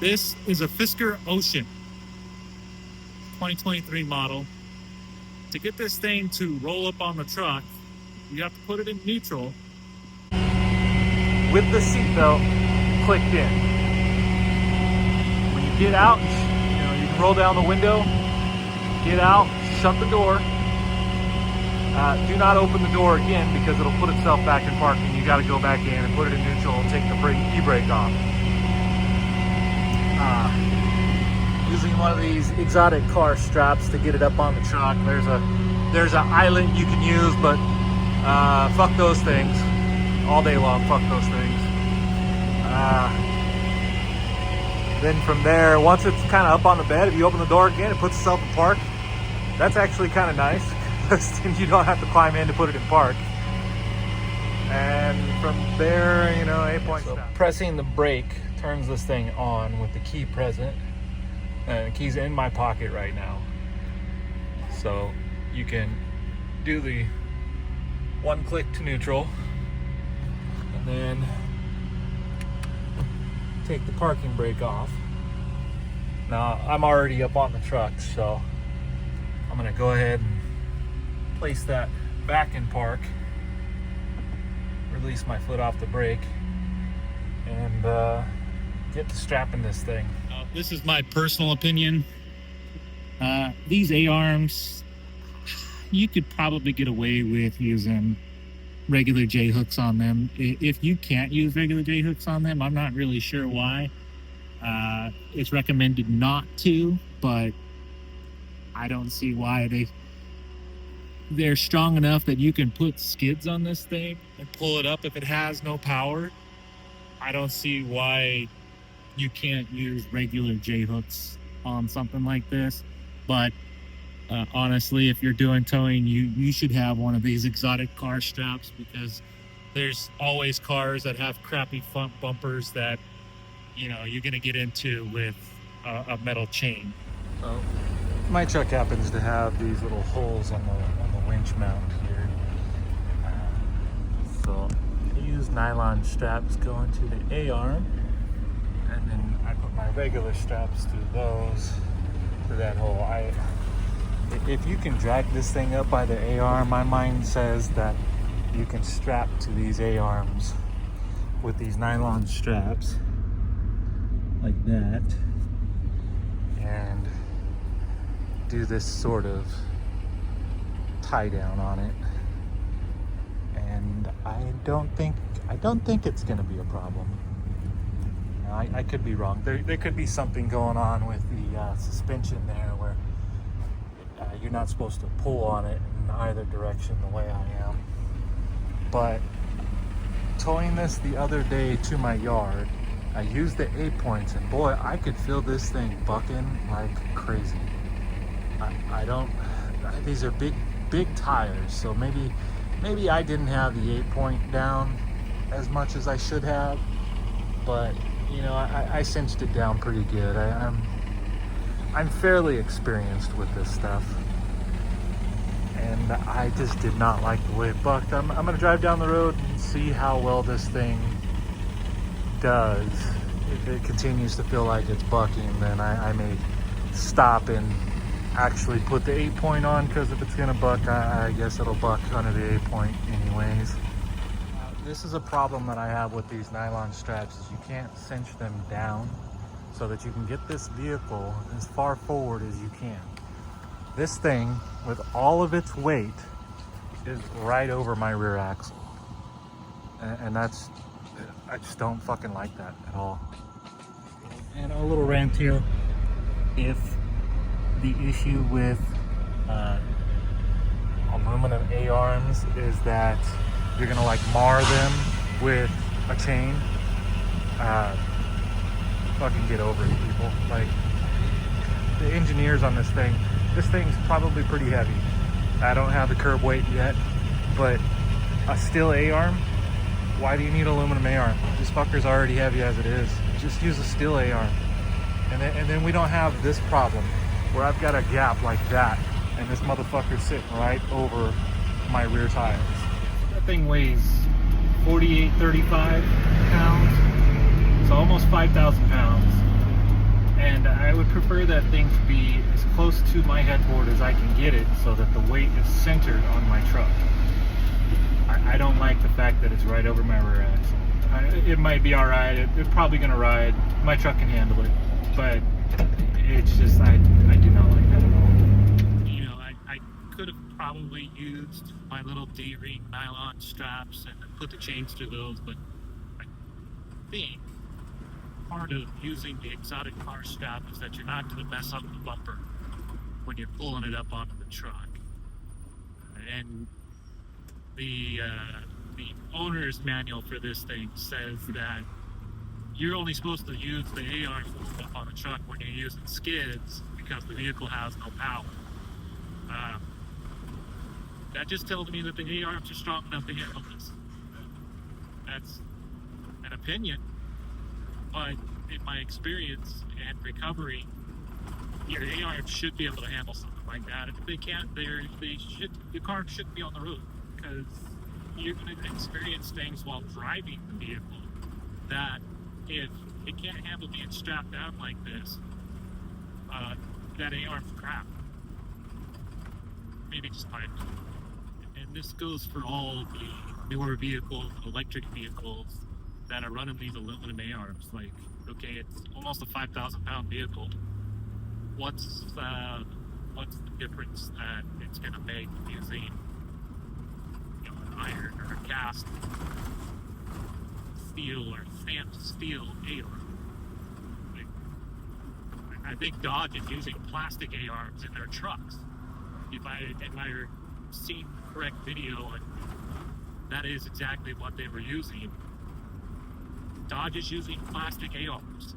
This is a Fisker Ocean 2023 model. To get this thing to roll up on the truck, you have to put it in neutral. With the seatbelt clicked in. When you get out, you can roll down the window, get out, shut the door. Do not open the door again because it'll put itself back in park and you got to go back in and put it in neutral and take the e-brake off. Using one of these exotic car straps to get it up on the truck. There's an eyelet you can use, but fuck those things. All day long, fuck those things. Then from there, once it's kind of up on the bed, if you open the door again, it puts itself in park. That's actually kind of nice, because then you don't have to climb in to put it in park. And from there, 8-point stop. Pressing the brake turns this thing on with the key present. And the key's in my pocket right now. So you can do the one click to neutral, and then take the parking brake off. Now I'm already up on the truck, so I'm gonna go ahead and place that back in park, release my foot off the brake, and get to strapping this thing. This is my personal opinion. These A-arms, you could probably get away with using regular J-hooks on them. If you can't use regular J-hooks on them, I'm not really sure why. It's recommended not to, but I don't see why. They're strong enough that you can put skids on this thing and pull it up if it has no power. I don't see why you can't use regular J-hooks on something like this. But honestly, if you're doing towing, you should have one of these exotic car straps, because there's always cars that have crappy front bumpers that you're gonna get into with a metal chain. So my truck happens to have these little holes on the winch mount here. So I use nylon straps going to the A-arm, and then I put my regular straps through those to that hole. If you can drag this thing up by the A-arm, my mind says that you can strap to these A-arms with these nylon straps like that and do this sort of tie down on it. And I don't think it's going to be a problem. I could be wrong. There could be something going on with the suspension there where you're not supposed to pull on it in either direction the way I am. But towing this the other day to my yard, I used the 8-points, and boy, I could feel this thing bucking like crazy. These are big tires, so maybe I didn't have the 8-point down as much as I should have, but I cinched it down pretty good. I'm fairly experienced with this stuff, and I just did not like the way it bucked. I'm gonna drive down the road and see how well this thing does. If it continues to feel like it's bucking, then I may stop and actually put the 8-point on, because if it's gonna buck, I guess it'll buck under the 8-point anyways. This is a problem that I have with these nylon straps, is you can't cinch them down so that you can get this vehicle as far forward as you can. This thing, with all of its weight, is right over my rear axle. And I just don't fucking like that at all. And a little rant here. If the issue with aluminum A-arms is that you're gonna mar them with a chain, fucking get over it, people. Like, the engineers on this thing's probably pretty heavy. I don't have the curb weight yet, but a steel A-arm, why do you need aluminum A-arm? This fucker's already heavy as it is. Just use a steel A-arm. And then we don't have this problem where I've got a gap like that and this motherfucker's sitting right over my rear tires. That thing weighs 35 pounds, so almost 5,000 pounds. prefer that thing to be as close to my headboard as I can get it so that the weight is centered on my truck. I don't like the fact that it's right over my rear axle. It might be alright, it's probably going to ride, my truck can handle it, but it's just, I do not like that at all. You know, I could have probably used my little D-ring nylon straps and put the chains through those, but I think part of using the exotic car strap is that you're not going to mess up the bumper when you're pulling it up onto the truck. And the owner's manual for this thing says that you're only supposed to use the A-arm up on the truck when you're using skids because the vehicle has no power. That just tells me that the A-arms are strong enough to handle this. That's an opinion, but in my experience and recovery, your A-arms should be able to handle something like that. And if they can't, the car shouldn't be on the road, because you're going to experience things while driving the vehicle that if it can't handle being strapped down like this, that A-arm's crap. Maybe just my opinion. And this goes for all the newer vehicles, electric vehicles that are running these aluminum A-arms. Like, okay, it's almost a 5,000-pound vehicle. What's the difference that it's going to make using, you know, an iron or a cast steel or stamped steel A-arm? Like, I think Dodge is using plastic A-arms in their trucks. If I seen the correct video, and that is exactly what they were using. Dodge is using plastic A-arms.